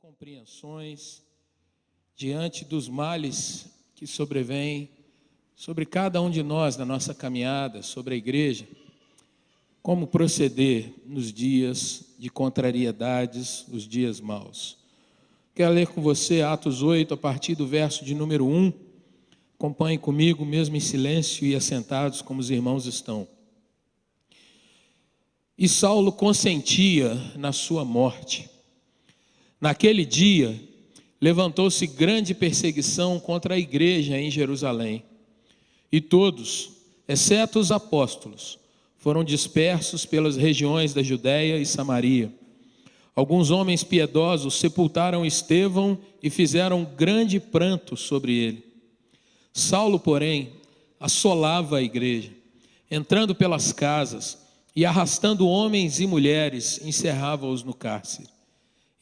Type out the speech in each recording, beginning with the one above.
incompreensões, diante dos males que sobrevêm sobre cada um de nós na nossa caminhada, sobre a igreja, como proceder nos dias de contrariedades, os dias maus. Quero ler com você Atos 8, a partir do verso de número 1. Acompanhe comigo, mesmo em silêncio e assentados como os irmãos estão. E Saulo consentia na sua morte. Naquele dia, levantou-se grande perseguição contra a igreja em Jerusalém. E todos, exceto os apóstolos, foram dispersos pelas regiões da Judéia e Samaria. Alguns homens piedosos sepultaram Estevão e fizeram grande pranto sobre ele. Saulo, porém, assolava a igreja, entrando pelas casas e arrastando homens e mulheres, encerrava-os no cárcere.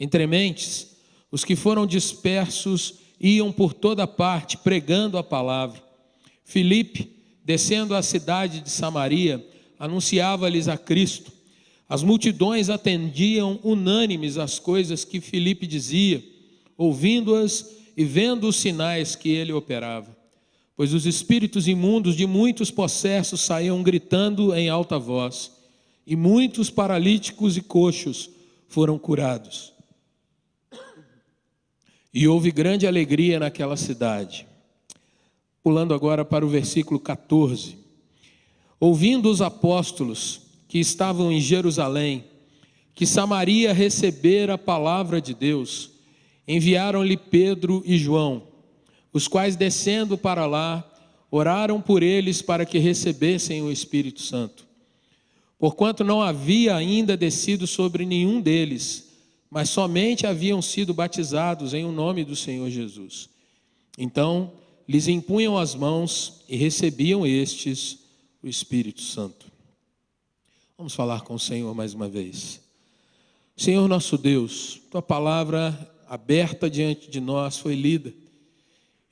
Entre mentes, os que foram dispersos iam por toda parte pregando a palavra. Filipe, descendo à cidade de Samaria, anunciava-lhes a Cristo. As multidões atendiam unânimes às coisas que Filipe dizia, ouvindo-as e vendo os sinais que ele operava. Pois os espíritos imundos de muitos possessos saíam gritando em alta voz, e muitos paralíticos e coxos foram curados. E houve grande alegria naquela cidade. Pulando agora para o versículo 14. Ouvindo os apóstolos que estavam em Jerusalém, que Samaria recebera a palavra de Deus, enviaram-lhe Pedro e João, os quais, descendo para lá, oraram por eles para que recebessem o Espírito Santo. Porquanto não havia ainda descido sobre nenhum deles, mas somente haviam sido batizados em o nome do Senhor Jesus. Então, lhes impunham as mãos e recebiam estes o Espírito Santo. Vamos falar com o Senhor mais uma vez. Senhor nosso Deus, Tua palavra aberta diante de nós foi lida.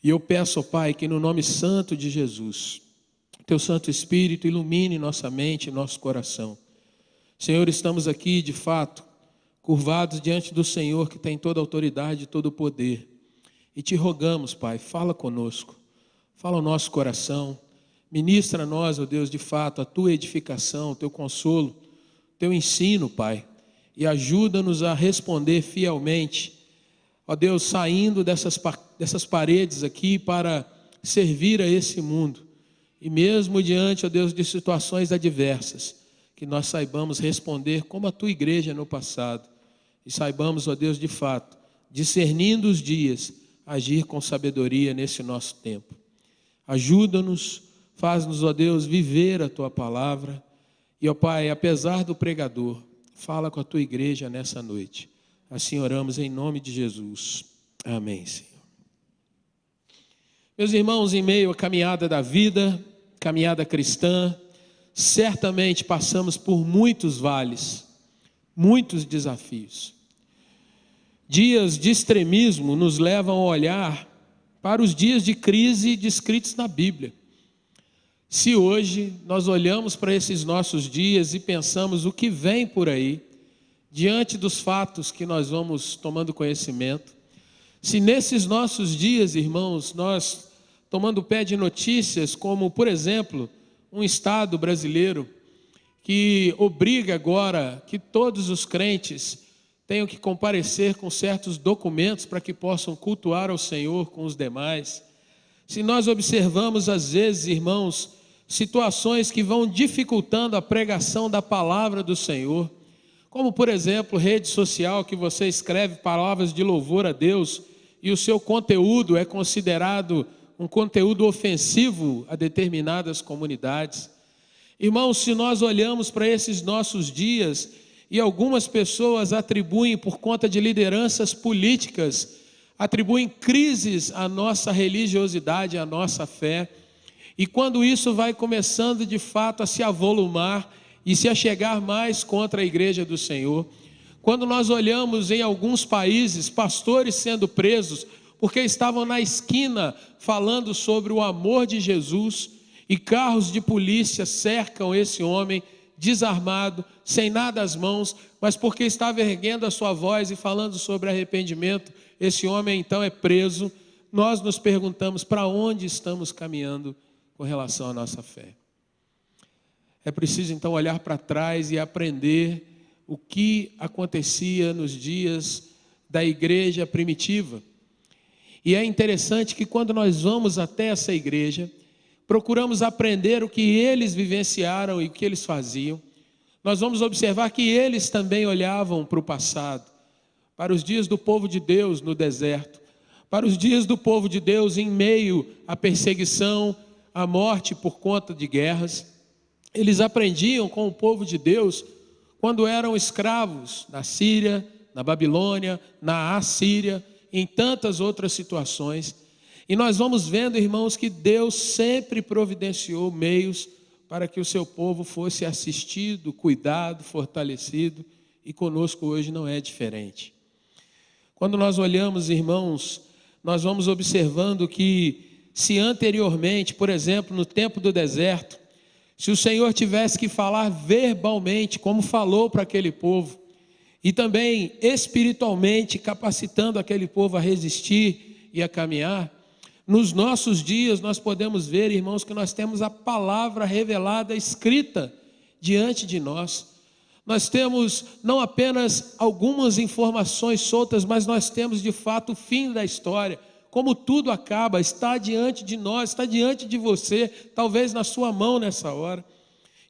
E eu peço, ó Pai, que no nome santo de Jesus, Teu Santo Espírito ilumine nossa mente e nosso coração. Senhor, estamos aqui de fato, curvados diante do Senhor que tem toda a autoridade e todo o poder. E te rogamos, Pai, fala conosco, fala ao nosso coração, ministra a nós, ó Deus, de fato, a Tua edificação, o Teu consolo, Teu ensino, Pai, e ajuda-nos a responder fielmente, ó Deus, saindo dessas paredes aqui para servir a esse mundo, e mesmo diante, ó Deus, de situações adversas, que nós saibamos responder como a Tua igreja no passado, e saibamos, ó Deus, de fato, discernindo os dias, agir com sabedoria nesse nosso tempo. Ajuda-nos, faz-nos, ó Deus, viver a Tua palavra. E, ó Pai, apesar do pregador, fala com a Tua igreja nessa noite. Assim oramos em nome de Jesus. Amém, Senhor. Meus irmãos, em meio à caminhada da vida, caminhada cristã, certamente passamos por muitos vales, muitos desafios. Dias de extremismo nos levam a olhar para os dias de crise descritos na Bíblia. Se hoje nós olhamos para esses nossos dias e pensamos o que vem por aí, diante dos fatos que nós vamos tomando conhecimento, se nesses nossos dias, irmãos, nós tomando pé de notícias como, por exemplo, um estado brasileiro que obriga agora que todos os crentes tenham que comparecer com certos documentos para que possam cultuar ao Senhor com os demais. Se nós observamos às vezes, irmãos, situações que vão dificultando a pregação da palavra do Senhor, como por exemplo, rede social que você escreve palavras de louvor a Deus e o seu conteúdo é considerado um conteúdo ofensivo a determinadas comunidades. Irmãos, se nós olhamos para esses nossos dias e algumas pessoas atribuem por conta de lideranças políticas, atribuem crises à nossa religiosidade, à nossa fé. E quando isso vai começando de fato a se avolumar e se achegar mais contra a igreja do Senhor, quando nós olhamos em alguns países pastores sendo presos porque estavam na esquina falando sobre o amor de Jesus e carros de polícia cercam esse homem desarmado, sem nada às mãos, mas porque estava erguendo a sua voz e falando sobre arrependimento, esse homem então é preso. Nós nos perguntamos para onde estamos caminhando com relação à nossa fé. É preciso então olhar para trás e aprender o que acontecia nos dias da igreja primitiva. E é interessante que quando nós vamos até essa igreja, procuramos aprender o que eles vivenciaram e o que eles faziam. Nós vamos observar que eles também olhavam para o passado, para os dias do povo de Deus no deserto, para os dias do povo de Deus em meio à perseguição, à morte por conta de guerras. Eles aprendiam com o povo de Deus quando eram escravos na Síria, na Babilônia, na Assíria, em tantas outras situações. E nós vamos vendo, irmãos, que Deus sempre providenciou meios para que o seu povo fosse assistido, cuidado, fortalecido, e conosco hoje não é diferente. Quando nós olhamos, irmãos, nós vamos observando que se anteriormente, por exemplo, no tempo do deserto, se o Senhor tivesse que falar verbalmente, como falou para aquele povo, e também espiritualmente capacitando aquele povo a resistir e a caminhar, nos nossos dias nós podemos ver, irmãos, que nós temos a palavra revelada, escrita diante de nós. Nós temos não apenas algumas informações soltas, mas nós temos de fato o fim da história. Como tudo acaba, está diante de nós, está diante de você, talvez na sua mão nessa hora.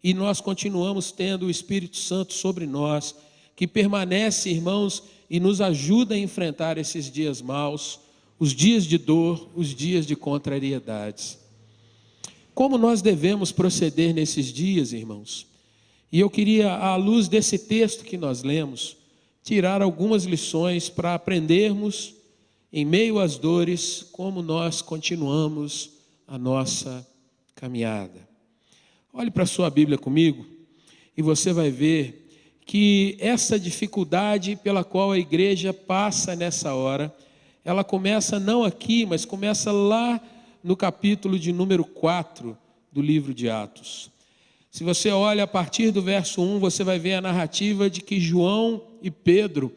E nós continuamos tendo o Espírito Santo sobre nós, que permanece, irmãos, e nos ajuda a enfrentar esses dias maus, os dias de dor, os dias de contrariedades. Como nós devemos proceder nesses dias, irmãos? E eu queria, à luz desse texto que nós lemos, tirar algumas lições para aprendermos, em meio às dores, como nós continuamos a nossa caminhada. Olhe para a sua Bíblia comigo e você vai ver que essa dificuldade pela qual a igreja passa nessa hora, ela começa não aqui, mas começa lá no capítulo de número 4 do livro de Atos. Se você olha a partir do verso 1, você vai ver a narrativa de que João e Pedro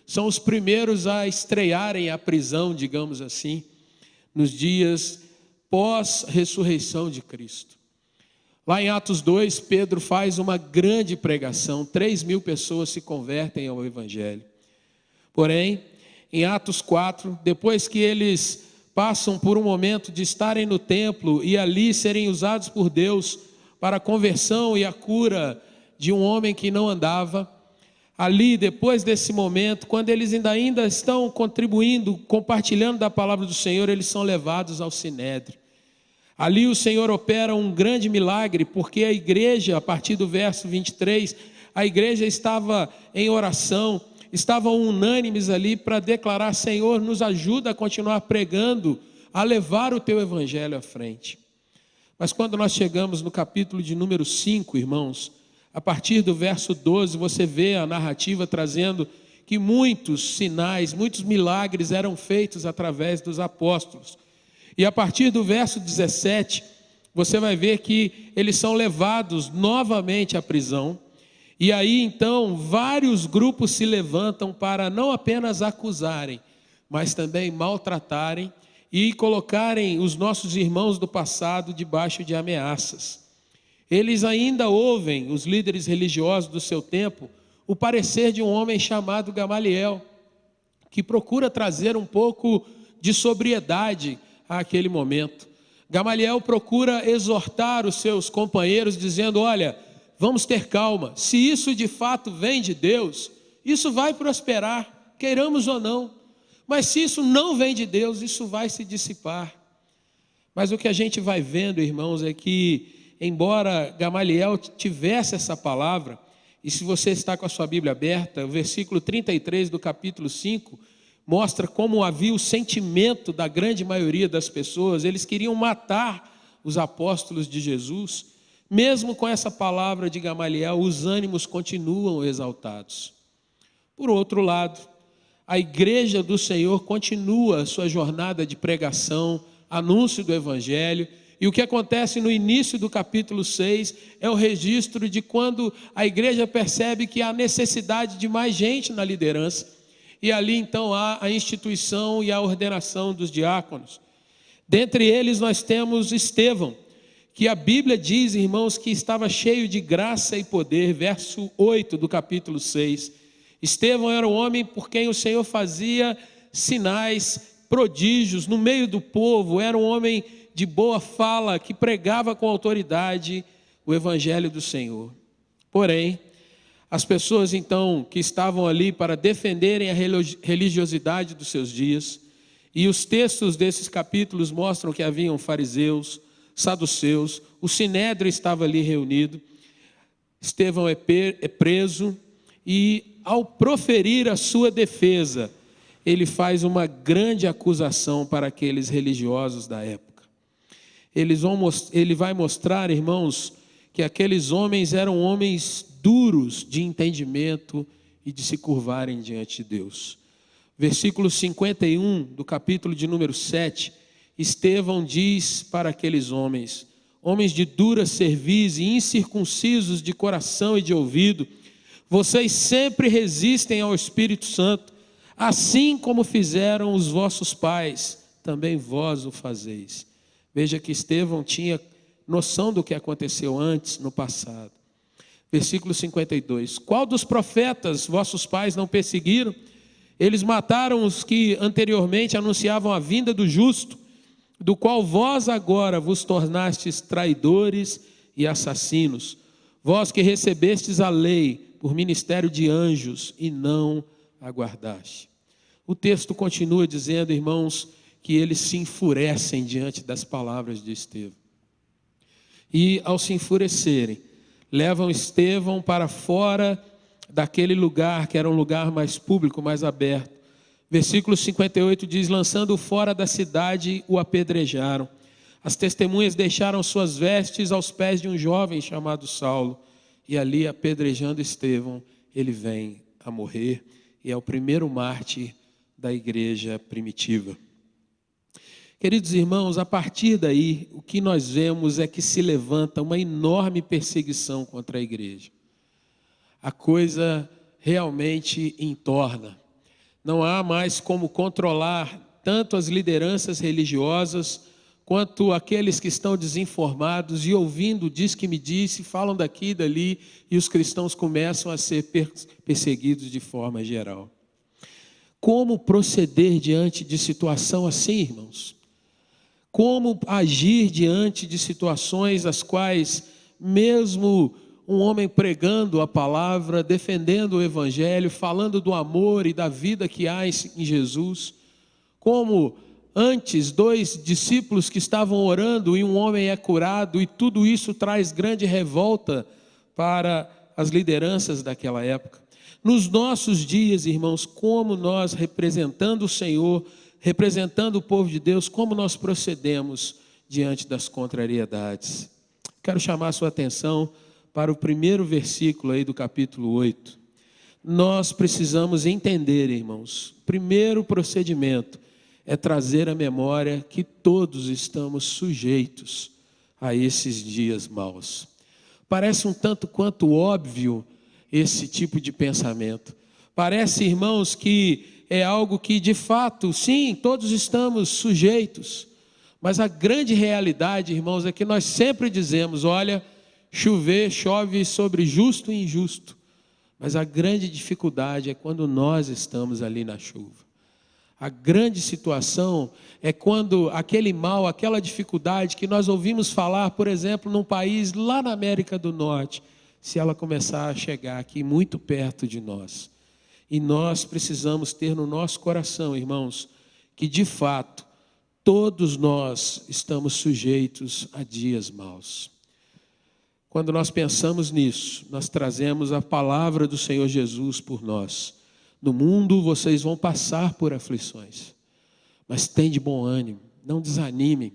são os primeiros a estrearem a prisão, digamos assim, nos dias pós-ressurreição de Cristo. Lá em Atos 2, Pedro faz uma grande pregação, 3.000 pessoas se convertem ao Evangelho. Porém, em Atos 4, depois que eles passam por um momento de estarem no templo e ali serem usados por Deus para a conversão e a cura de um homem que não andava, ali, depois desse momento, quando eles ainda estão contribuindo, compartilhando da palavra do Senhor, eles são levados ao Sinédrio. Ali o Senhor opera um grande milagre, porque a igreja, a partir do verso 23, a igreja estava em oração, estavam unânimes ali para declarar: Senhor, nos ajuda a continuar pregando, a levar o teu evangelho à frente. Mas quando nós chegamos no capítulo de número 5, irmãos, a partir do verso 12, você vê a narrativa trazendo que muitos sinais, muitos milagres eram feitos através dos apóstolos. E a partir do verso 17, você vai ver que eles são levados novamente à prisão. E aí então vários grupos se levantam para não apenas acusarem, mas também maltratarem e colocarem os nossos irmãos do passado debaixo de ameaças. Eles ainda ouvem, os líderes religiosos do seu tempo, o parecer de um homem chamado Gamaliel, que procura trazer um pouco de sobriedade àquele momento. Gamaliel procura exortar os seus companheiros dizendo: olha, vamos ter calma, se isso de fato vem de Deus, isso vai prosperar, queiramos ou não, mas se isso não vem de Deus, isso vai se dissipar. Mas o que a gente vai vendo, irmãos, é que embora Gamaliel tivesse essa palavra, e se você está com a sua Bíblia aberta, o versículo 33 do capítulo 5, mostra como havia o sentimento da grande maioria das pessoas. Eles queriam matar os apóstolos de Jesus. Mesmo com essa palavra de Gamaliel, os ânimos continuam exaltados. Por outro lado, a igreja do Senhor continua a sua jornada de pregação, anúncio do Evangelho, E o que acontece no início do capítulo 6 é o registro de quando a igreja percebe que há necessidade de mais gente na liderança. E ali então há a instituição e a ordenação dos diáconos. Dentre eles nós temos Estevão, que a Bíblia diz, irmãos, que estava cheio de graça e poder, verso 8 do capítulo 6. Estevão era o homem por quem o Senhor fazia sinais, prodígios no meio do povo, era um homem de boa fala, que pregava com autoridade o evangelho do Senhor. Porém, as pessoas então que estavam ali para defenderem a religiosidade dos seus dias, e os textos desses capítulos mostram que haviam fariseus, saduceus, o sinédrio estava ali reunido. Estevão é preso e, ao proferir a sua defesa, ele faz uma grande acusação para aqueles religiosos da época. Ele vai mostrar, irmãos, que aqueles homens eram homens duros de entendimento e de se curvarem diante de Deus. Versículo 51 do capítulo de número 7, Estevão diz para aqueles homens, homens de dura cerviz e incircuncisos de coração e de ouvido, vocês sempre resistem ao Espírito Santo, assim como fizeram os vossos pais, também vós o fazeis. Veja que Estevão tinha noção do que aconteceu antes, no passado. Versículo 52. Qual dos profetas vossos pais não perseguiram? Eles mataram os que anteriormente anunciavam a vinda do justo, do qual vós agora vos tornastes traidores e assassinos. Vós que recebestes a lei por ministério de anjos e não a guardaste. O texto continua dizendo, irmãos, que eles se enfurecem diante das palavras de Estevão. E ao se enfurecerem, levam Estevão para fora daquele lugar, que era um lugar mais público, mais aberto. Versículo 58 diz, lançando-o fora da cidade, o apedrejaram. As testemunhas deixaram suas vestes aos pés de um jovem chamado Saulo. E ali, apedrejando Estevão, ele vem a morrer. E é o primeiro mártir da igreja primitiva. Queridos irmãos, a partir daí, o que nós vemos é que se levanta uma enorme perseguição contra a igreja. A coisa realmente entorna. Não há mais como controlar tanto as lideranças religiosas, quanto aqueles que estão desinformados e ouvindo diz que me disse, falam daqui e dali, e os cristãos começam a ser perseguidos de forma geral. Como proceder diante de situação assim, irmãos? Como agir diante de situações as quais, mesmo um homem pregando a palavra, defendendo o evangelho, falando do amor e da vida que há em Jesus, como antes 2 discípulos que estavam orando e um homem é curado, e tudo isso traz grande revolta para as lideranças daquela época. Nos nossos dias, irmãos, como nós, representando o Senhor, representando o povo de Deus, como nós procedemos diante das contrariedades? Quero chamar a sua atenção para o primeiro versículo aí do capítulo 8. Nós precisamos entender, irmãos, o primeiro procedimento é trazer à memória que todos estamos sujeitos a esses dias maus. Parece um tanto quanto óbvio esse tipo de pensamento. Parece, irmãos, que é algo que de fato, sim, todos estamos sujeitos. Mas a grande realidade, irmãos, é que nós sempre dizemos, olha, chove sobre justo e injusto. Mas a grande dificuldade é quando nós estamos ali na chuva. A grande situação é quando aquele mal, aquela dificuldade que nós ouvimos falar, por exemplo, num país lá na América do Norte, se ela começar a chegar aqui muito perto de nós. E nós precisamos ter no nosso coração, irmãos, que de fato, todos nós estamos sujeitos a dias maus. Quando nós pensamos nisso, nós trazemos a palavra do Senhor Jesus por nós. No mundo vocês vão passar por aflições, mas tem de bom ânimo, não desanimem,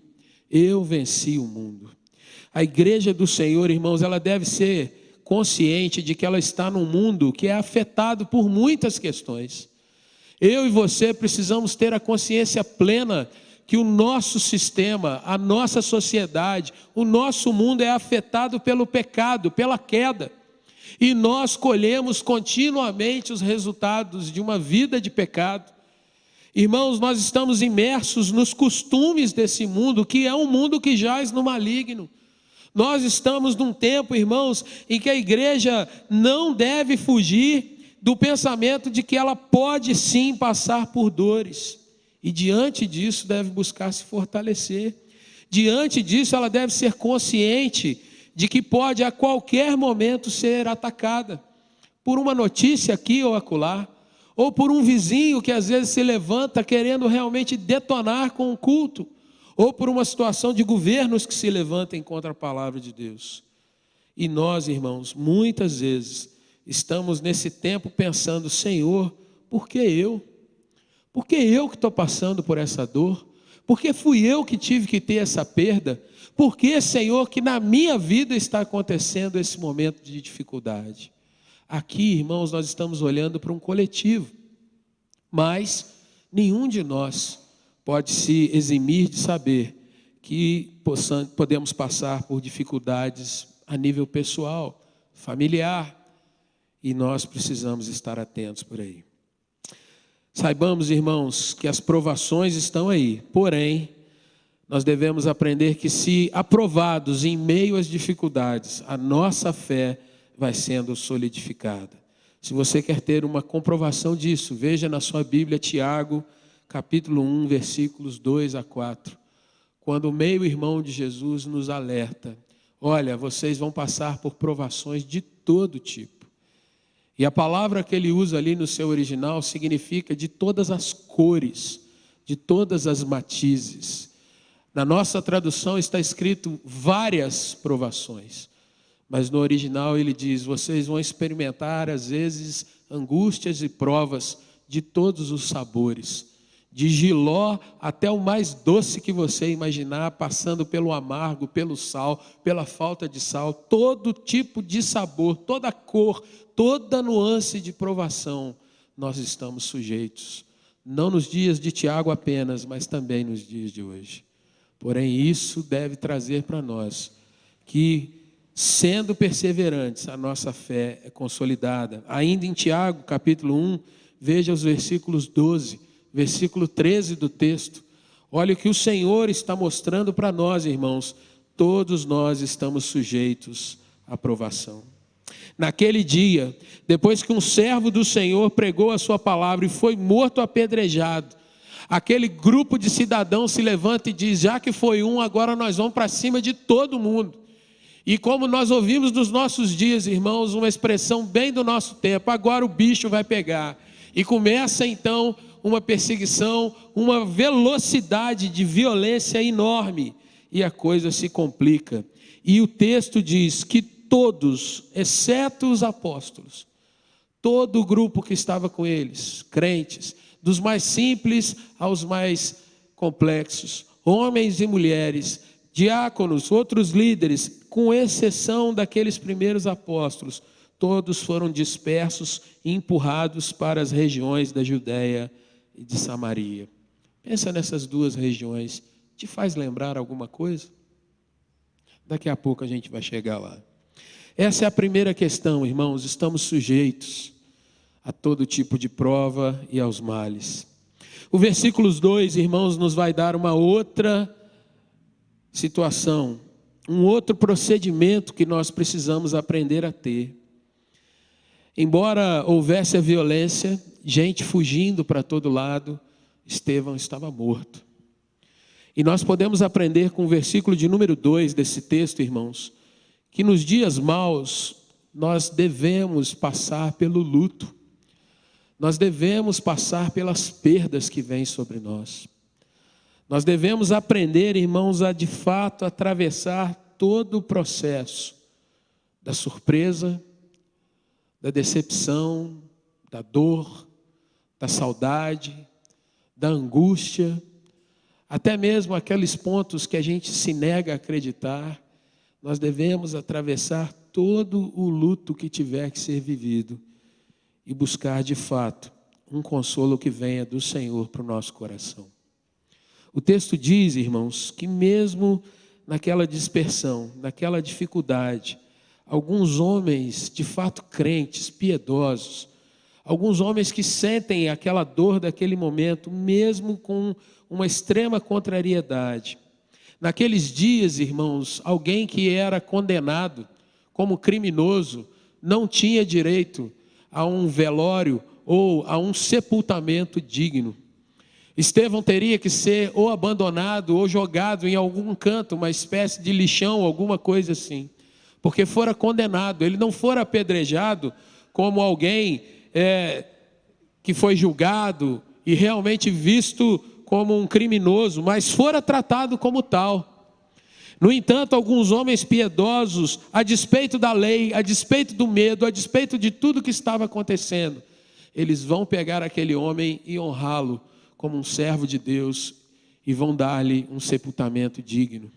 eu venci o mundo. A igreja do Senhor, irmãos, ela deve ser consciente de que ela está num mundo que é afetado por muitas questões. Eu e você precisamos ter a consciência plena que o nosso sistema, a nossa sociedade, o nosso mundo é afetado pelo pecado, pela queda. E nós colhemos continuamente os resultados de uma vida de pecado. Irmãos, nós estamos imersos nos costumes desse mundo, que é um mundo que jaz no maligno. Nós estamos num tempo, irmãos, em que a igreja não deve fugir do pensamento de que ela pode sim passar por dores. E diante disso deve buscar se fortalecer. Diante disso ela deve ser consciente de que pode a qualquer momento ser atacada por uma notícia aqui ou acolá, ou por um vizinho que às vezes se levanta querendo realmente detonar com o culto, ou por uma situação de governos que se levantem contra a palavra de Deus. E nós, irmãos, muitas vezes estamos nesse tempo pensando: Senhor, por que eu? Por que eu que estou passando por essa dor? Por que fui eu que tive que ter essa perda? Por que, Senhor, que na minha vida está acontecendo esse momento de dificuldade? Aqui, irmãos, nós estamos olhando para um coletivo, mas nenhum de nós pode se eximir de saber que podemos passar por dificuldades a nível pessoal, familiar, e nós precisamos estar atentos por aí. Saibamos, irmãos, que as provações estão aí, porém, nós devemos aprender que, se aprovados em meio às dificuldades, a nossa fé vai sendo solidificada. Se você quer ter uma comprovação disso, veja na sua Bíblia Tiago, capítulo 1, versículos 2 a 4. Quando o meio-irmão de Jesus nos alerta: olha, vocês vão passar por provações de todo tipo. E a palavra que ele usa ali no seu original significa de todas as cores, de todas as matizes. Na nossa tradução está escrito várias provações, mas no original ele diz: vocês vão experimentar às vezes angústias e provas de todos os sabores, de jiló até o mais doce que você imaginar, passando pelo amargo, pelo sal, pela falta de sal, todo tipo de sabor, toda cor, toda nuance de provação, nós estamos sujeitos, não nos dias de Tiago apenas, mas também nos dias de hoje. Porém, isso deve trazer para nós que, sendo perseverantes, a nossa fé é consolidada. Ainda em Tiago, capítulo 1, veja os versículos 12, versículo 13 do texto. Olha o que o Senhor está mostrando para nós, irmãos. Todos nós estamos sujeitos à provação. Naquele dia, depois que um servo do Senhor pregou a sua palavra e foi morto apedrejado, aquele grupo de cidadãos se levanta e diz: já que foi um, agora nós vamos para cima de todo mundo. E como nós ouvimos nos nossos dias, irmãos, uma expressão bem do nosso tempo: agora o bicho vai pegar. E começa então uma perseguição, uma velocidade de violência enorme, e a coisa se complica. E o texto diz que todos, exceto os apóstolos, todo o grupo que estava com eles, crentes, dos mais simples aos mais complexos, homens e mulheres, diáconos, outros líderes, com exceção daqueles primeiros apóstolos, todos foram dispersos e empurrados para as regiões da Judéia e de Samaria. Pensa nessas duas regiões, te faz lembrar alguma coisa? Daqui a pouco a gente vai chegar lá. Essa é a primeira questão, irmãos, estamos sujeitos a todo tipo de prova e aos males. O versículo 2, irmãos, nos vai dar uma outra situação, um outro procedimento que nós precisamos aprender a ter. Embora houvesse a violência, gente fugindo para todo lado, Estevão estava morto. E nós podemos aprender com o versículo de número 2 desse texto, irmãos, que nos dias maus nós devemos passar pelo luto. Nós devemos passar pelas perdas que vêm sobre nós. Nós devemos aprender, irmãos, a de fato atravessar todo o processo da surpresa, da decepção, da dor, da saudade, da angústia, até mesmo aqueles pontos que a gente se nega a acreditar. Nós devemos atravessar todo o luto que tiver que ser vivido e buscar de fato um consolo que venha do Senhor para o nosso coração. O texto diz, irmãos, que mesmo naquela dispersão, naquela dificuldade, alguns homens de fato crentes, piedosos, alguns homens que sentem aquela dor daquele momento, mesmo com uma extrema contrariedade. Naqueles dias, irmãos, alguém que era condenado como criminoso não tinha direito a um velório ou a um sepultamento digno. Estevão teria que ser ou abandonado ou jogado em algum canto, uma espécie de lixão, alguma coisa assim, porque fora condenado. Ele não fora apedrejado como alguém que foi julgado e realmente visto como um criminoso, mas fora tratado como tal. No entanto, alguns homens piedosos, a despeito da lei, a despeito do medo, a despeito de tudo que estava acontecendo, eles vão pegar aquele homem e honrá-lo como um servo de Deus e vão dar-lhe um sepultamento digno.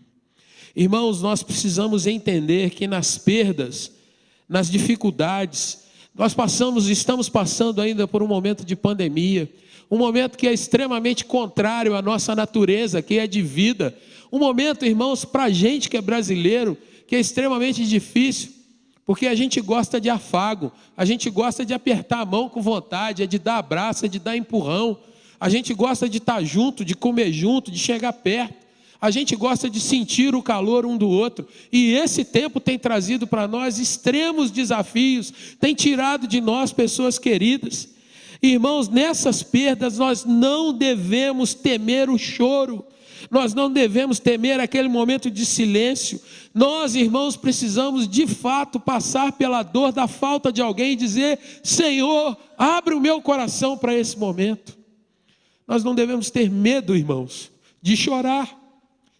Irmãos, nós precisamos entender que nas perdas, nas dificuldades, estamos passando ainda por um momento de pandemia, um momento que é extremamente contrário à nossa natureza, que é de vida, um momento, irmãos, para a gente que é brasileiro, que é extremamente difícil, porque a gente gosta de afago, a gente gosta de apertar a mão com vontade, é de dar abraço, é de dar empurrão, a gente gosta de estar junto, de comer junto, de chegar perto, a gente gosta de sentir o calor um do outro, e esse tempo tem trazido para nós extremos desafios, tem tirado de nós pessoas queridas. Irmãos, nessas perdas nós não devemos temer o choro, nós não devemos temer aquele momento de silêncio. Nós, irmãos, precisamos de fato passar pela dor da falta de alguém e dizer: Senhor, abre o meu coração para esse momento. Nós não devemos ter medo, irmãos, de chorar,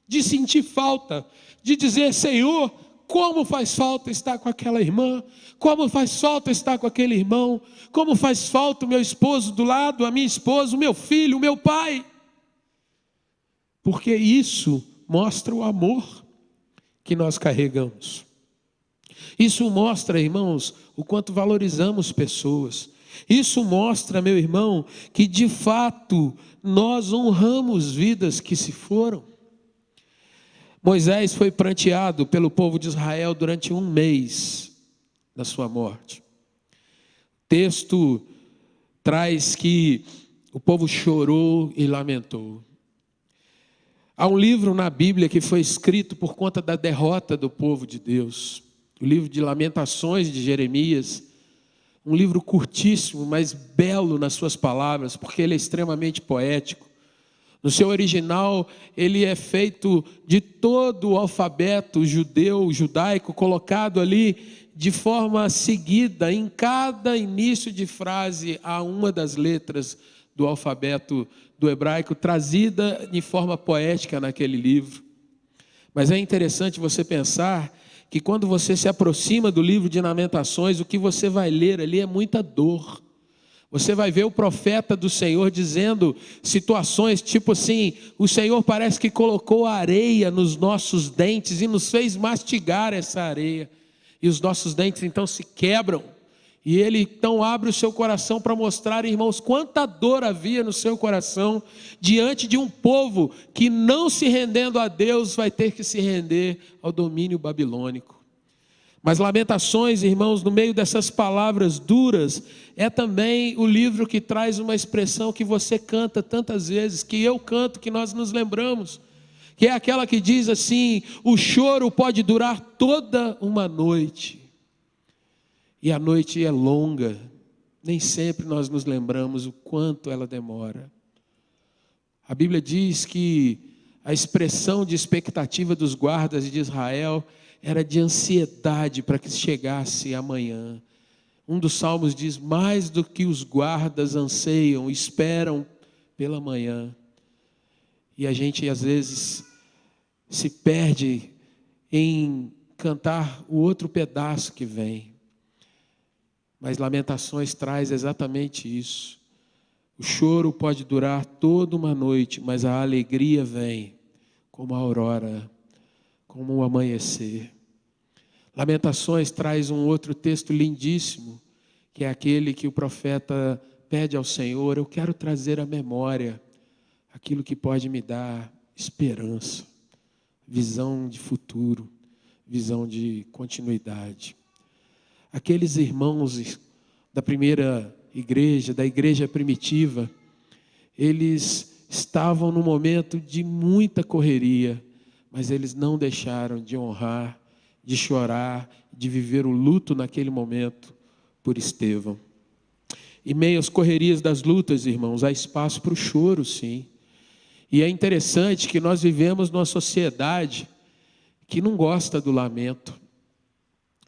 de sentir falta, de dizer: Senhor, como faz falta estar com aquela irmã, como faz falta estar com aquele irmão, como faz falta o meu esposo do lado, a minha esposa, o meu filho, o meu pai. Porque isso mostra o amor que nós carregamos. Isso mostra, irmãos, o quanto valorizamos pessoas. Isso mostra, meu irmão, que de fato nós honramos vidas que se foram. Moisés foi pranteado pelo povo de Israel durante 1 mês da sua morte. O texto traz que o povo chorou e lamentou. Há um livro na Bíblia que foi escrito por conta da derrota do povo de Deus. O livro de Lamentações de Jeremias. Um livro curtíssimo, mas belo nas suas palavras, porque ele é extremamente poético. No seu original, ele é feito de todo o alfabeto judaico, colocado ali de forma seguida, em cada início de frase, há uma das letras do alfabeto do hebraico, trazida de forma poética naquele livro. Mas é interessante você pensar que quando você se aproxima do livro de Lamentações, o que você vai ler ali é muita dor. Você vai ver o profeta do Senhor dizendo situações tipo assim: o Senhor parece que colocou areia nos nossos dentes e nos fez mastigar essa areia. E os nossos dentes então se quebram. E ele então abre o seu coração para mostrar, irmãos, quanta dor havia no seu coração diante de um povo que, não se rendendo a Deus, vai ter que se render ao domínio babilônico. Mas Lamentações, irmãos, no meio dessas palavras duras, é também o livro que traz uma expressão que você canta tantas vezes, que eu canto, que nós nos lembramos, que é aquela que diz assim: o choro pode durar toda uma noite. E a noite é longa, nem sempre nós nos lembramos o quanto ela demora. A Bíblia diz que a expressão de expectativa dos guardas de Israel era de ansiedade para que chegasse amanhã. Um dos salmos diz: mais do que os guardas anseiam, esperam pela manhã. E a gente às vezes se perde em cantar o outro pedaço que vem. Mas Lamentações traz exatamente isso. O choro pode durar toda uma noite, mas a alegria vem como a aurora, como o amanhecer. Lamentações traz um outro texto lindíssimo, que é aquele que o profeta pede ao Senhor: eu quero trazer à memória aquilo que pode me dar esperança, visão de futuro, visão de continuidade. Aqueles irmãos da primeira igreja, da igreja primitiva, eles estavam num momento de muita correria, mas eles não deixaram de honrar, de chorar, de viver o luto naquele momento por Estevão. Em meio às correrias das lutas, irmãos, há espaço para o choro, sim. E é interessante que nós vivemos numa sociedade que não gosta do lamento.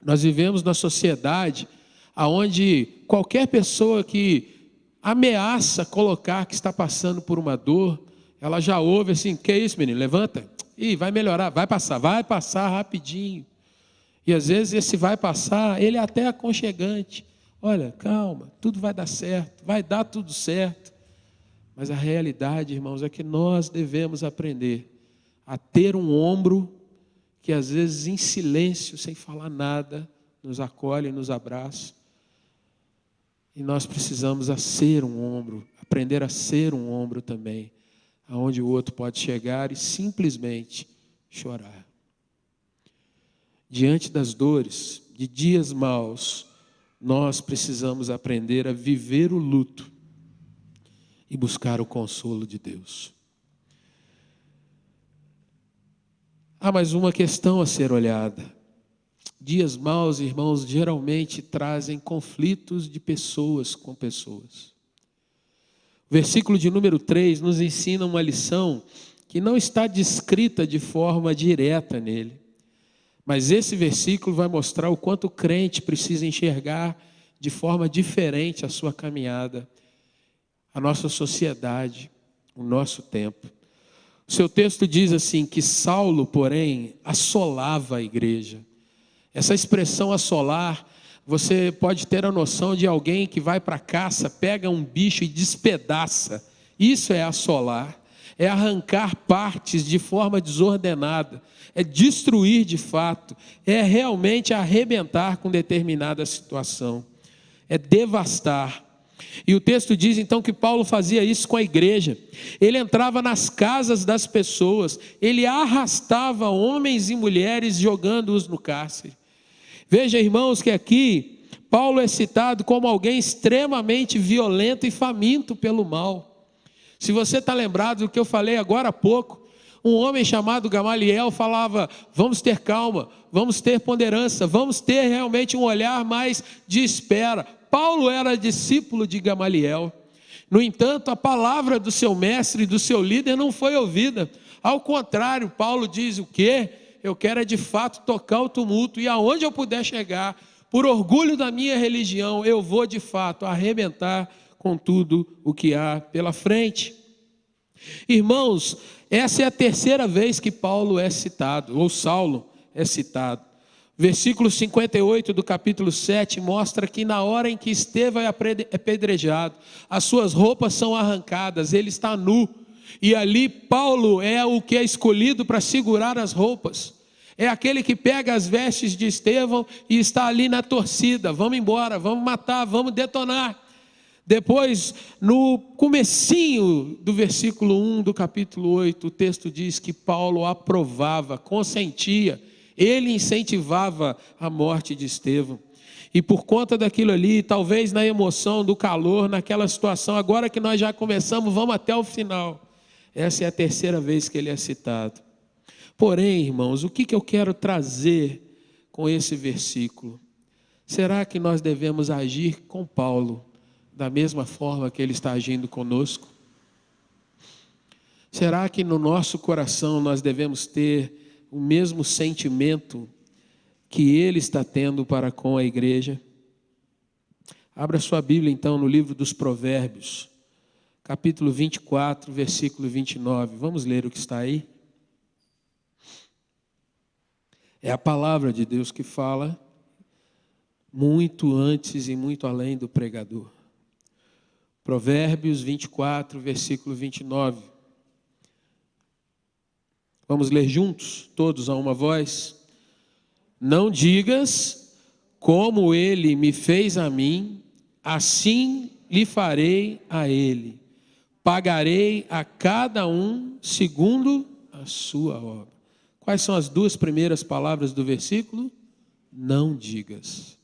Nós vivemos numa sociedade onde qualquer pessoa que ameaça colocar que está passando por uma dor, ela já ouve assim: que isso, menino, levanta, e vai melhorar, vai passar rapidinho. E às vezes esse vai passar, ele é até aconchegante. Olha, calma, tudo vai dar certo, vai dar tudo certo. Mas a realidade, irmãos, é que nós devemos aprender a ter um ombro que às vezes em silêncio, sem falar nada, nos acolhe, nos abraça. E nós precisamos ser um ombro, aprender a ser um ombro também, aonde o outro pode chegar e simplesmente chorar. Diante das dores, de dias maus, nós precisamos aprender a viver o luto e buscar o consolo de Deus. Há mais uma questão a ser olhada. Dias maus, irmãos, geralmente trazem conflitos de pessoas com pessoas. O versículo de número 3 nos ensina uma lição que não está descrita de forma direta nele. Mas esse versículo vai mostrar o quanto o crente precisa enxergar de forma diferente a sua caminhada, a nossa sociedade, o nosso tempo. O seu texto diz assim, que Saulo, porém, assolava a igreja. Essa expressão assolar, você pode ter a noção de alguém que vai para a caça, pega um bicho e despedaça. Isso é assolar, é arrancar partes de forma desordenada, é destruir de fato, é realmente arrebentar com determinada situação, é devastar. E o texto diz então que Paulo fazia isso com a igreja. Ele entrava nas casas das pessoas, ele arrastava homens e mulheres jogando-os no cárcere. Veja, irmãos, que aqui Paulo é citado como alguém extremamente violento e faminto pelo mal. Se você está lembrado do que eu falei agora há pouco, um homem chamado Gamaliel falava: vamos ter calma, vamos ter ponderância, vamos ter realmente um olhar mais de espera. Paulo era discípulo de Gamaliel. No entanto, a palavra do seu mestre, do seu líder, não foi ouvida. Ao contrário, Paulo diz: o quê? Eu quero é de fato tocar o tumulto, e aonde eu puder chegar, por orgulho da minha religião, eu vou de fato arrebentar com tudo o que há pela frente. Irmãos, essa é a terceira vez que Paulo é citado, ou Saulo é citado. Versículo 58 do capítulo 7 mostra que na hora em que Estevão é apedrejado, as suas roupas são arrancadas, ele está nu. E ali Paulo é o que é escolhido para segurar as roupas. É aquele que pega as vestes de Estevão e está ali na torcida. Vamos embora, vamos matar, vamos detonar. Depois, no comecinho do versículo 1 do capítulo 8, o texto diz que Paulo aprovava, consentia, ele incentivava a morte de Estevão. E por conta daquilo ali, talvez na emoção, do calor, naquela situação, agora que nós já começamos, vamos até o final. Essa é a terceira vez que ele é citado. Porém, irmãos, o que eu quero trazer com esse versículo? Será que nós devemos agir com Paulo da mesma forma que ele está agindo conosco? Será que no nosso coração nós devemos ter o mesmo sentimento que ele está tendo para com a igreja? Abra sua Bíblia então no livro dos Provérbios, capítulo 24, versículo 29. Vamos ler o que está aí? É a palavra de Deus que fala muito antes e muito além do pregador. Provérbios 24, versículo 29. Vamos ler juntos, todos a uma voz. Não digas, como ele me fez a mim, assim lhe farei a ele. pagarei a cada um segundo a sua obra. Quais são as duas primeiras palavras do versículo? Não digas.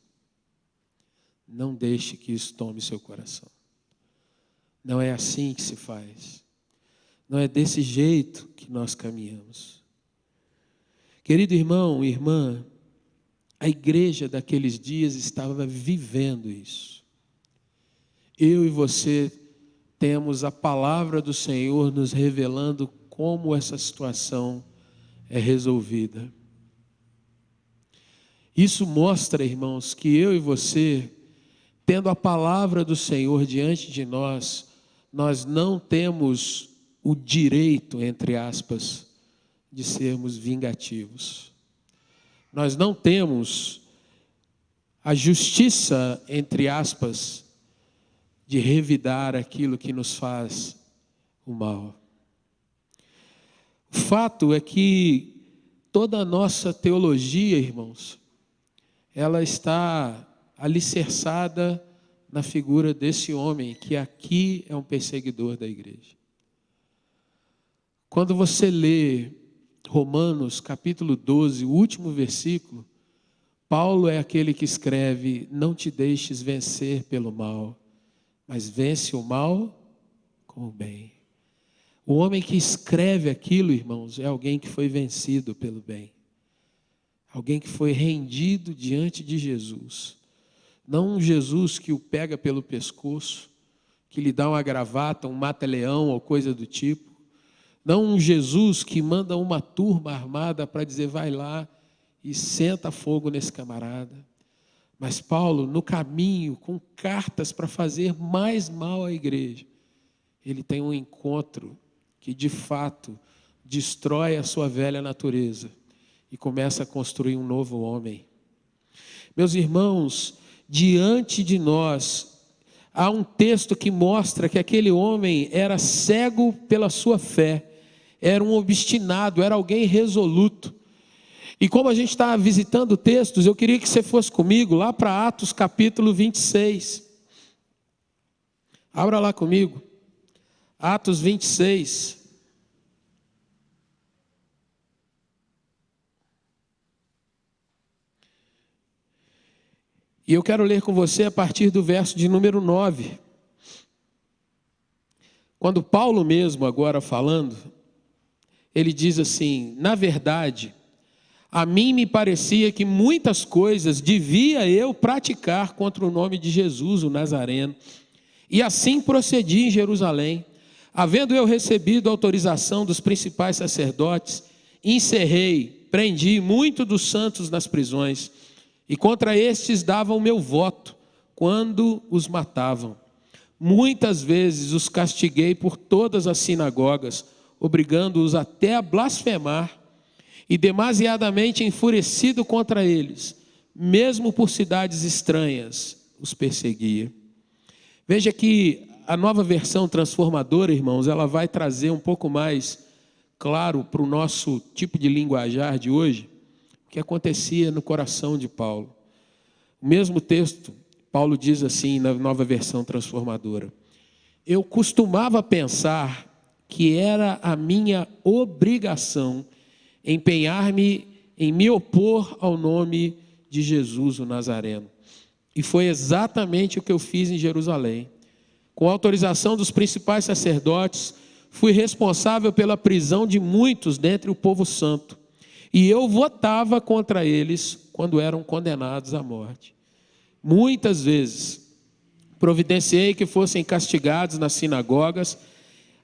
Não deixe que isso tome seu coração. Não é assim que se faz. Não é desse jeito que nós caminhamos. Querido irmão e irmã, a igreja daqueles dias estava vivendo isso. Eu e você temos a palavra do Senhor nos revelando como essa situação é resolvida. Isso mostra, irmãos, que eu e você, tendo a palavra do Senhor diante de nós, nós não temos o direito, entre aspas, de sermos vingativos. Nós não temos a justiça, entre aspas, de revidar aquilo que nos faz o mal. O fato é que toda a nossa teologia, irmãos, ela está alicerçada na figura desse homem, que aqui é um perseguidor da igreja. Quando você lê Romanos capítulo 12, o último versículo, Paulo é aquele que escreve: não te deixes vencer pelo mal, mas vence o mal com o bem. O homem que escreve aquilo, irmãos, é alguém que foi vencido pelo bem. Alguém que foi rendido diante de Jesus. Não um Jesus que o pega pelo pescoço, que lhe dá uma gravata, um mata-leão ou coisa do tipo. Não um Jesus que manda uma turma armada para dizer: vai lá e senta fogo nesse camarada. Mas Paulo, no caminho, com cartas para fazer mais mal à igreja, ele tem um encontro que de fato destrói a sua velha natureza e começa a construir um novo homem. Meus irmãos, diante de nós há um texto que mostra que aquele homem era cego pela sua fé, era um obstinado, era alguém resoluto. E como a gente está visitando textos, eu queria que você fosse comigo lá para Atos capítulo 26. Abra lá comigo. Atos 26. E eu quero ler com você a partir do verso de número 9. Quando Paulo mesmo agora falando, ele diz assim: na verdade, a mim me parecia que muitas coisas devia eu praticar contra o nome de Jesus, o Nazareno. E assim procedi em Jerusalém. Havendo eu recebido autorização dos principais sacerdotes, encerrei, prendi muitos dos santos nas prisões, e contra estes dava o meu voto, quando os matavam. Muitas vezes os castiguei por todas as sinagogas, obrigando-os até a blasfemar, e demasiadamente enfurecido contra eles, mesmo por cidades estranhas, os perseguia. Veja que a nova versão transformadora, irmãos, ela vai trazer um pouco mais claro para o nosso tipo de linguajar de hoje, o que acontecia no coração de Paulo. O mesmo texto, Paulo diz assim na nova versão transformadora: eu costumava pensar que era a minha obrigação empenhar-me em me opor ao nome de Jesus, o Nazareno. E foi exatamente o que eu fiz em Jerusalém. Com autorização dos principais sacerdotes, fui responsável pela prisão de muitos dentre o povo santo. E eu votava contra eles quando eram condenados à morte. Muitas vezes providenciei que fossem castigados nas sinagogas,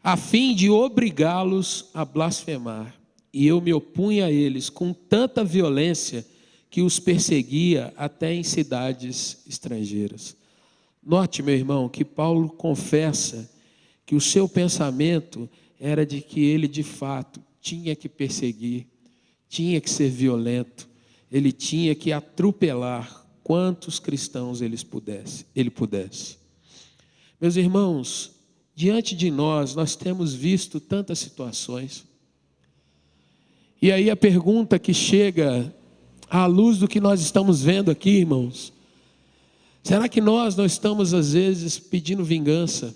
a fim de obrigá-los a blasfemar. E eu me opunha a eles com tanta violência que os perseguia até em cidades estrangeiras. Note, meu irmão, que Paulo confessa que o seu pensamento era de que ele, de fato, tinha que perseguir, tinha que ser violento, ele tinha que atropelar quantos cristãos ele pudesse. Meus irmãos, diante de nós temos visto tantas situações. E aí a pergunta que chega à luz do que nós estamos vendo aqui, irmãos: será que nós não estamos às vezes pedindo vingança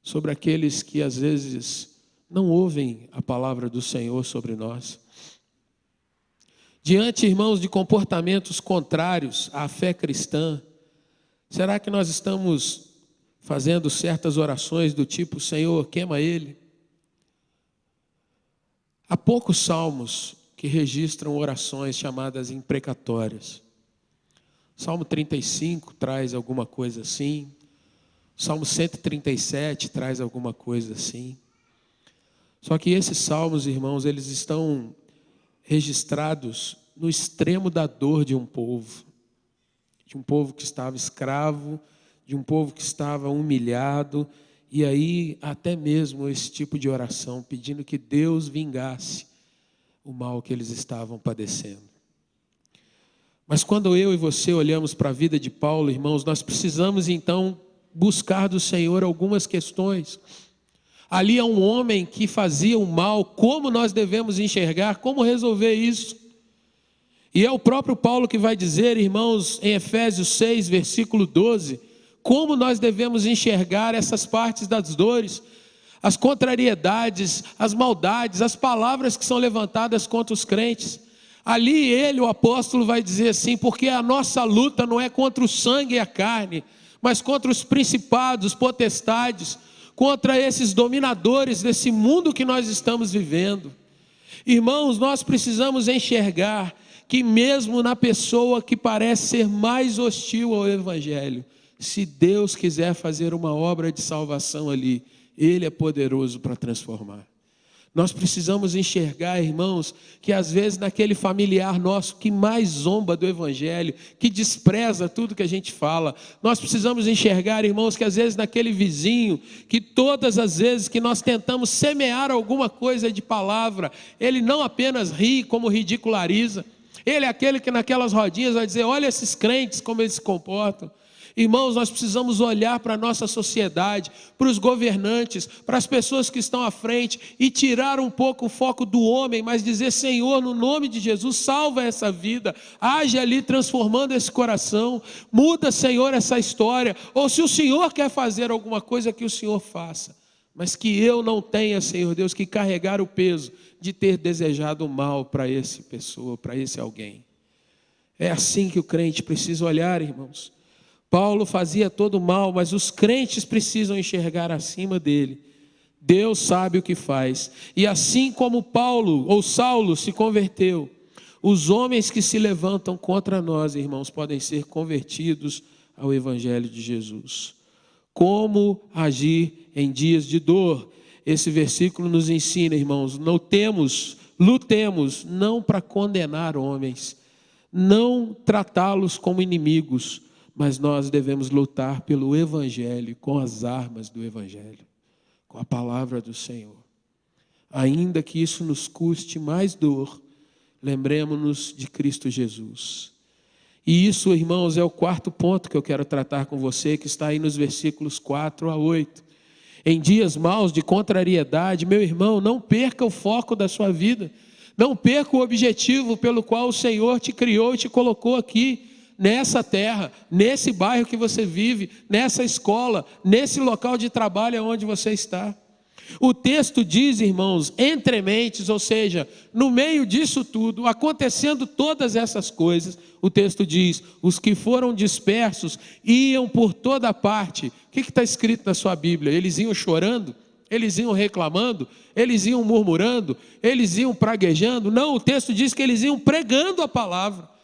sobre aqueles que às vezes não ouvem a palavra do Senhor sobre nós. Diante, irmãos, de comportamentos contrários à fé cristã, será que nós estamos fazendo certas orações do tipo: Senhor, queima ele? Há poucos salmos que registram orações chamadas imprecatórias. Salmo 35 traz alguma coisa assim. Salmo 137 traz alguma coisa assim. Só que esses salmos, irmãos, eles estão registrados no extremo da dor de um povo que estava escravo, de um povo que estava humilhado, e aí até mesmo esse tipo de oração, pedindo que Deus vingasse o mal que eles estavam padecendo. Mas quando eu e você olhamos para a vida de Paulo, irmãos, nós precisamos então buscar do Senhor algumas questões. Ali é um homem que fazia o mal, como nós devemos enxergar, como resolver isso? E é o próprio Paulo que vai dizer, irmãos, em Efésios 6, versículo 12, como nós devemos enxergar essas partes das dores, as contrariedades, as maldades, as palavras que são levantadas contra os crentes. Ali ele, o apóstolo, vai dizer assim: porque a nossa luta não é contra o sangue e a carne, mas contra os principados, potestades, contra esses dominadores desse mundo que nós estamos vivendo. Irmãos, nós precisamos enxergar que mesmo na pessoa que parece ser mais hostil ao Evangelho, se Deus quiser fazer uma obra de salvação ali, Ele é poderoso para transformar. Nós precisamos enxergar, irmãos, que às vezes naquele familiar nosso que mais zomba do Evangelho, que despreza tudo que a gente fala, nós precisamos enxergar, irmãos, que às vezes naquele vizinho, que todas as vezes que nós tentamos semear alguma coisa de palavra, ele não apenas ri, como ridiculariza, ele é aquele que naquelas rodinhas vai dizer: olha esses crentes como eles se comportam. Irmãos, nós precisamos olhar para a nossa sociedade, para os governantes, para as pessoas que estão à frente e tirar um pouco o foco do homem, mas dizer: Senhor, no nome de Jesus, salva essa vida, age ali transformando esse coração, muda, Senhor, essa história, ou se o Senhor quer fazer alguma coisa, que o Senhor faça, mas que eu não tenha, Senhor Deus, que carregar o peso de ter desejado o mal para essa pessoa, para esse alguém. É assim que o crente precisa olhar, irmãos. Paulo fazia todo o mal, mas os crentes precisam enxergar acima dele. Deus sabe o que faz. E assim como Paulo ou Saulo se converteu, os homens que se levantam contra nós, irmãos, podem ser convertidos ao Evangelho de Jesus. Como agir em dias de dor? Esse versículo nos ensina, irmãos, lutemos não para condenar homens, não tratá-los como inimigos, mas nós devemos lutar pelo Evangelho, com as armas do Evangelho, com a palavra do Senhor. Ainda que isso nos custe mais dor, lembremos-nos de Cristo Jesus. E isso, irmãos, é o quarto ponto que eu quero tratar com você, que está aí nos versículos 4 a 8. Em dias maus de contrariedade, meu irmão, não perca o foco da sua vida, não perca o objetivo pelo qual o Senhor te criou e te colocou aqui, nessa terra, nesse bairro que você vive, nessa escola, nesse local de trabalho onde você está. O texto diz, irmãos, entre mentes, ou seja, no meio disso tudo, acontecendo todas essas coisas, o texto diz: os que foram dispersos iam por toda parte. O que está escrito na sua Bíblia? Eles iam chorando? Eles iam reclamando? Eles iam murmurando? Eles iam praguejando? Não, o texto diz que eles iam pregando a palavra.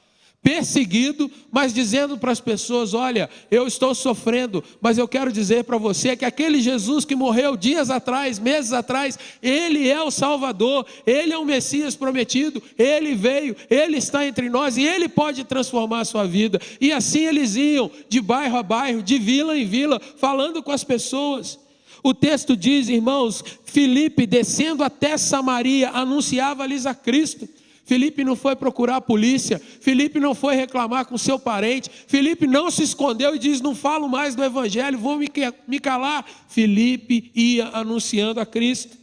Perseguido, mas dizendo para as pessoas: olha, eu estou sofrendo, mas eu quero dizer para você que aquele Jesus que morreu dias atrás, meses atrás, Ele é o Salvador, Ele é o Messias prometido, Ele veio, Ele está entre nós e Ele pode transformar a sua vida. E assim eles iam de bairro a bairro, de vila em vila, falando com as pessoas. O texto diz, irmãos, Filipe, descendo até Samaria, anunciava-lhes a Cristo. Filipe não foi procurar a polícia, Filipe não foi reclamar com seu parente, Filipe não se escondeu e diz: não falo mais do Evangelho, vou me calar. Filipe ia anunciando a Cristo.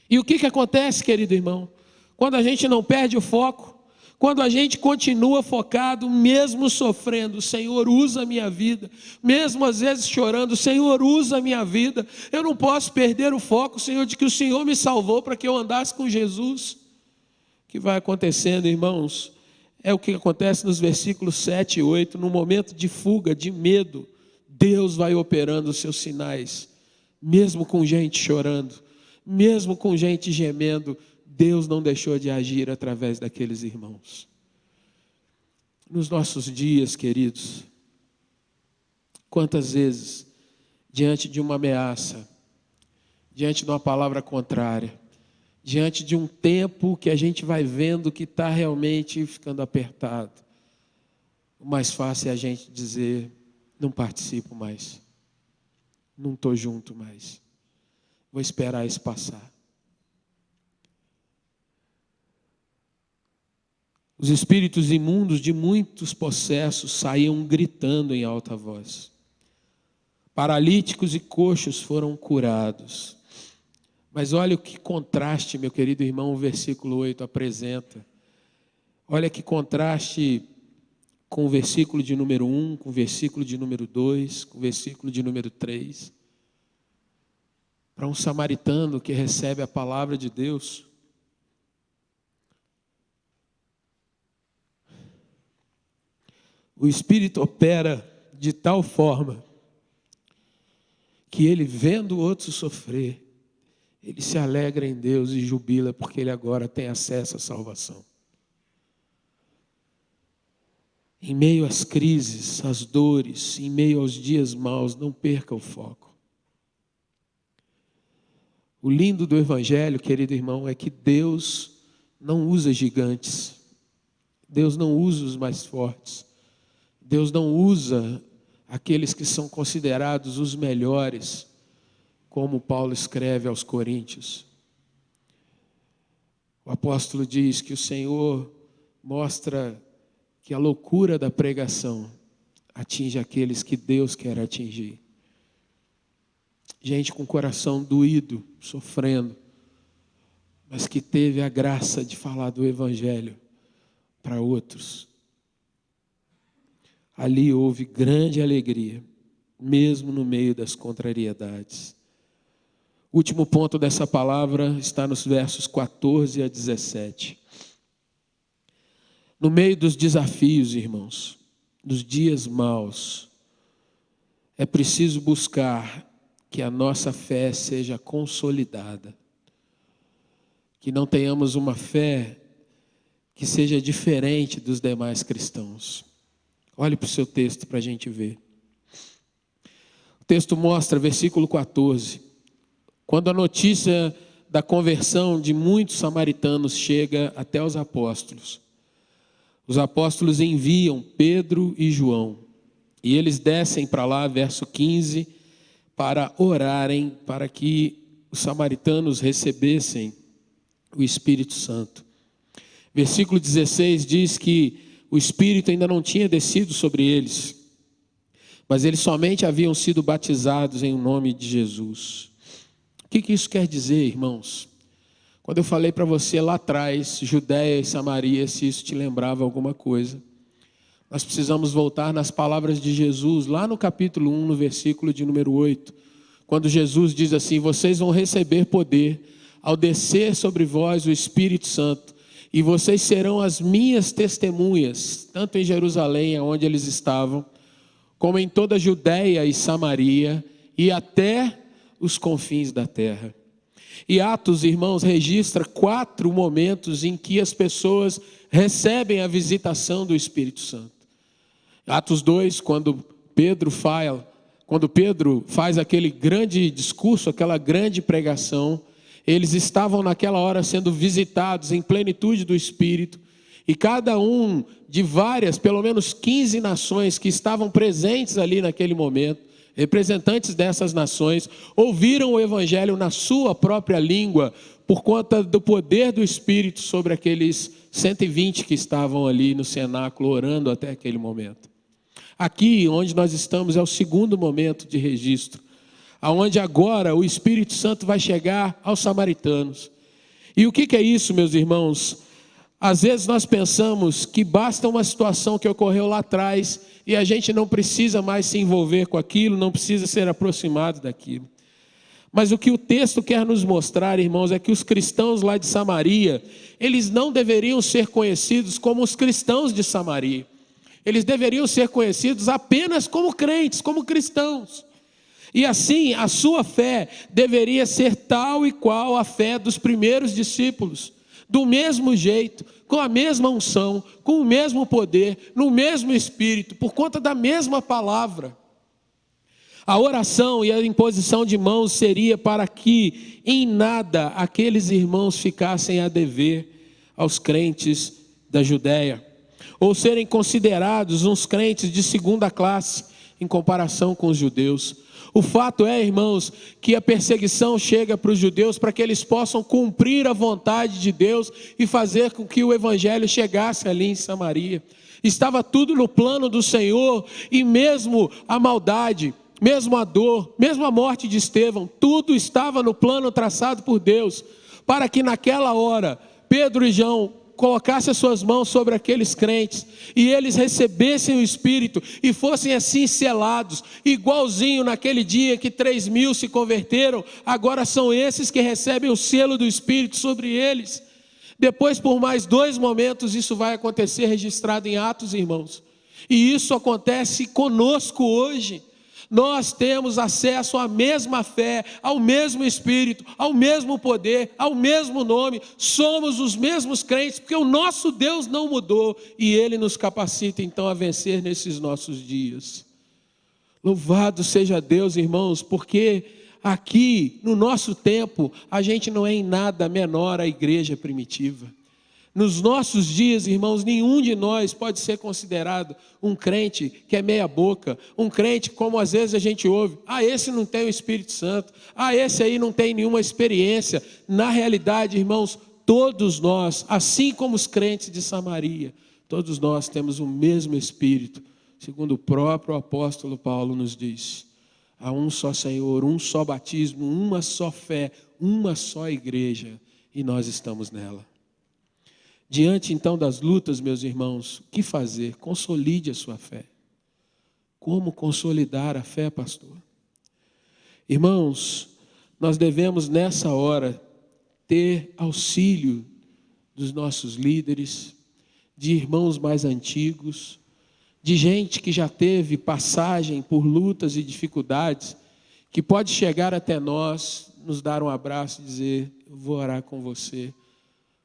E o que acontece, querido irmão? Quando a gente não perde o foco, Quando a gente continua focado, mesmo sofrendo, Senhor, usa a minha vida. Mesmo às vezes chorando, Senhor, usa a minha vida. Eu não posso perder o foco, Senhor, de que o Senhor me salvou para que eu andasse com Jesus. O que vai acontecendo, irmãos, é o que acontece nos versículos 7 e 8. No momento de fuga, de medo, Deus vai operando os seus sinais. Mesmo com gente chorando, mesmo com gente gemendo, Deus não deixou de agir através daqueles irmãos. Nos nossos dias, queridos, quantas vezes, diante de uma ameaça, diante de uma palavra contrária, diante de um tempo que a gente vai vendo que está realmente ficando apertado, o mais fácil é a gente dizer: não participo mais, não estou junto mais, vou esperar isso passar. Os espíritos imundos de muitos possessos saíam gritando em alta voz. Paralíticos e coxos foram curados. Mas olha o que contraste, meu querido irmão, o versículo 8 apresenta. Olha que contraste com o versículo de número 1, com o versículo de número 2, com o versículo de número 3. Para um samaritano que recebe a palavra de Deus, o Espírito opera de tal forma que ele, vendo o outro sofrer, ele se alegra em Deus e jubila, porque ele agora tem acesso à salvação. Em meio às crises, às dores, em meio aos dias maus, não perca o foco. O lindo do Evangelho, querido irmão, é que Deus não usa gigantes. Deus não usa os mais fortes. Deus não usa aqueles que são considerados os melhores, como Paulo escreve aos Coríntios. O apóstolo diz que o Senhor mostra que a loucura da pregação atinge aqueles que Deus quer atingir. Gente com o coração doído, sofrendo, mas que teve a graça de falar do Evangelho para outros. Ali houve grande alegria, mesmo no meio das contrariedades. O último ponto dessa palavra está nos versos 14 a 17. No meio dos desafios, irmãos, dos dias maus, é preciso buscar que a nossa fé seja consolidada. Que não tenhamos uma fé que seja diferente dos demais cristãos. Olhe para o seu texto para a gente ver. O texto mostra, versículo 14, quando a notícia da conversão de muitos samaritanos chega até os apóstolos enviam Pedro e João, e eles descem para lá, verso 15, para orarem para que os samaritanos recebessem o Espírito Santo. Versículo 16 diz que o Espírito ainda não tinha descido sobre eles, mas eles somente haviam sido batizados em nome de Jesus. O que isso quer dizer, irmãos? Quando eu falei para você lá atrás, Judéia e Samaria, se isso te lembrava alguma coisa, nós precisamos voltar nas palavras de Jesus, lá no capítulo 1, no versículo de número 8, quando Jesus diz assim: vocês vão receber poder ao descer sobre vós o Espírito Santo, e vocês serão as minhas testemunhas, tanto em Jerusalém, onde eles estavam, como em toda a Judéia e Samaria, e até os confins da terra. E Atos, irmãos, registra 4 momentos em que as pessoas recebem a visitação do Espírito Santo. Atos 2, quando Pedro faz aquele grande discurso, aquela grande pregação, eles estavam naquela hora sendo visitados em plenitude do Espírito, e cada um de várias, pelo menos 15 nações que estavam presentes ali naquele momento, representantes dessas nações, ouviram o Evangelho na sua própria língua, por conta do poder do Espírito sobre aqueles 120 que estavam ali no cenáculo orando até aquele momento. Aqui onde nós estamos é o segundo momento de registro, aonde agora o Espírito Santo vai chegar aos samaritanos. E o que é isso, meus irmãos? Às vezes nós pensamos que basta uma situação que ocorreu lá atrás e a gente não precisa mais se envolver com aquilo, não precisa ser aproximado daquilo. Mas o que o texto quer nos mostrar, irmãos, é que os cristãos lá de Samaria, eles não deveriam ser conhecidos como os cristãos de Samaria. Eles deveriam ser conhecidos apenas como crentes, como cristãos. E assim, a sua fé deveria ser tal e qual a fé dos primeiros discípulos. Do mesmo jeito, com a mesma unção, com o mesmo poder, no mesmo espírito, por conta da mesma palavra. A oração e a imposição de mãos seria para que em nada aqueles irmãos ficassem a dever aos crentes da Judéia, ou serem considerados uns crentes de segunda classe em comparação com os judeus. O fato é, irmãos, que a perseguição chega para os judeus para que eles possam cumprir a vontade de Deus e fazer com que o evangelho chegasse ali em Samaria. Estava tudo no plano do Senhor, e mesmo a maldade, mesmo a dor, mesmo a morte de Estevão, tudo estava no plano traçado por Deus, para que naquela hora Pedro e João colocassem as suas mãos sobre aqueles crentes, e eles recebessem o Espírito, e fossem assim selados, igualzinho naquele dia que 3.000 se converteram, agora são esses que recebem o selo do Espírito sobre eles. Depois, por mais 2 momentos, isso vai acontecer registrado em Atos, irmãos, e isso acontece conosco hoje. Nós temos acesso à mesma fé, ao mesmo Espírito, ao mesmo poder, ao mesmo nome. Somos os mesmos crentes, porque o nosso Deus não mudou e Ele nos capacita então a vencer nesses nossos dias. Louvado seja Deus, irmãos, porque aqui no nosso tempo a gente não é em nada menor à igreja primitiva. Nos nossos dias, irmãos, nenhum de nós pode ser considerado um crente que é meia boca, um crente como às vezes a gente ouve, esse não tem o Espírito Santo, esse aí não tem nenhuma experiência. Na realidade, irmãos, todos nós, assim como os crentes de Samaria, todos nós temos o mesmo Espírito, segundo o próprio apóstolo Paulo nos diz. Há um só Senhor, um só batismo, uma só fé, uma só igreja, e nós estamos nela. Diante então das lutas, meus irmãos, o que fazer? Consolide a sua fé. Como consolidar a fé, pastor? Irmãos, nós devemos nessa hora ter auxílio dos nossos líderes, de irmãos mais antigos, de gente que já teve passagem por lutas e dificuldades, que pode chegar até nós, nos dar um abraço e dizer: eu vou orar com você,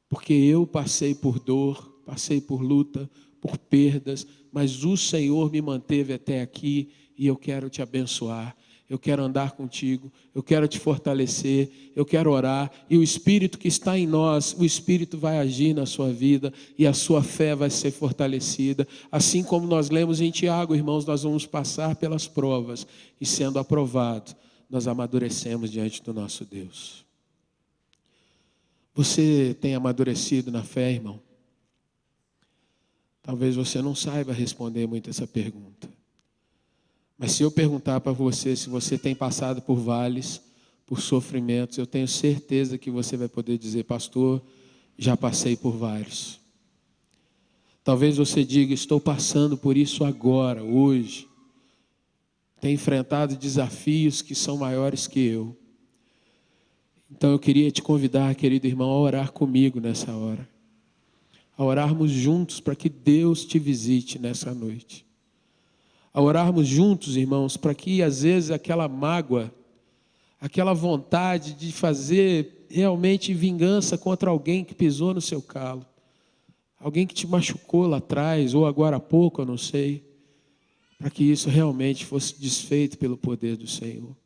porque eu passei por dor, passei por luta, por perdas, mas o Senhor me manteve até aqui e eu quero te abençoar, eu quero andar contigo, eu quero te fortalecer, eu quero orar, e o Espírito que está em nós, o Espírito vai agir na sua vida e a sua fé vai ser fortalecida. Assim como nós lemos em Tiago, irmãos, nós vamos passar pelas provas e sendo aprovado, nós amadurecemos diante do nosso Deus. Você tem amadurecido na fé, irmão? Talvez você não saiba responder muito essa pergunta. Mas se eu perguntar para você se você tem passado por vales, por sofrimentos, eu tenho certeza que você vai poder dizer: pastor, já passei por vários. Talvez você diga: estou passando por isso agora, hoje. Tenho enfrentado desafios que são maiores que eu. Então eu queria te convidar, querido irmão, a orar comigo nessa hora. A orarmos juntos para que Deus te visite nessa noite. A orarmos juntos, irmãos, para que às vezes aquela mágoa, aquela vontade de fazer realmente vingança contra alguém que pisou no seu calo, alguém que te machucou lá atrás, ou agora há pouco, eu não sei, para que isso realmente fosse desfeito pelo poder do Senhor.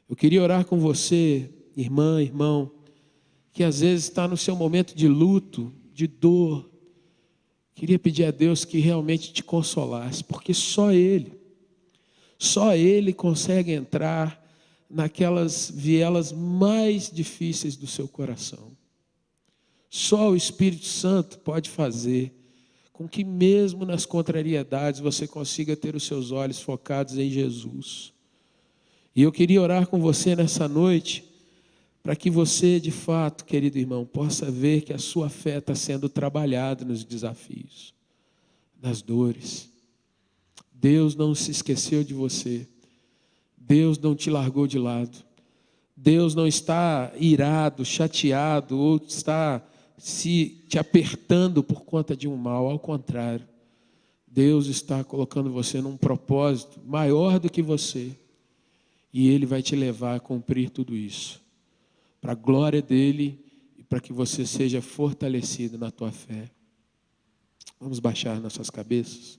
Eu queria orar com você, irmã, irmão, que às vezes está no seu momento de luto, de dor. Queria pedir a Deus que realmente te consolasse, porque só Ele consegue entrar naquelas vielas mais difíceis do seu coração. Só o Espírito Santo pode fazer com que mesmo nas contrariedades você consiga ter os seus olhos focados em Jesus. E eu queria orar com você nessa noite, para que você, de fato, querido irmão, possa ver que a sua fé está sendo trabalhada nos desafios, nas dores. Deus não se esqueceu de você. Deus não te largou de lado. Deus não está irado, chateado ou está te apertando por conta de um mal. Ao contrário, Deus está colocando você num propósito maior do que você. E Ele vai te levar a cumprir tudo isso, para a glória dEle e para que você seja fortalecido na tua fé. Vamos baixar nossas cabeças.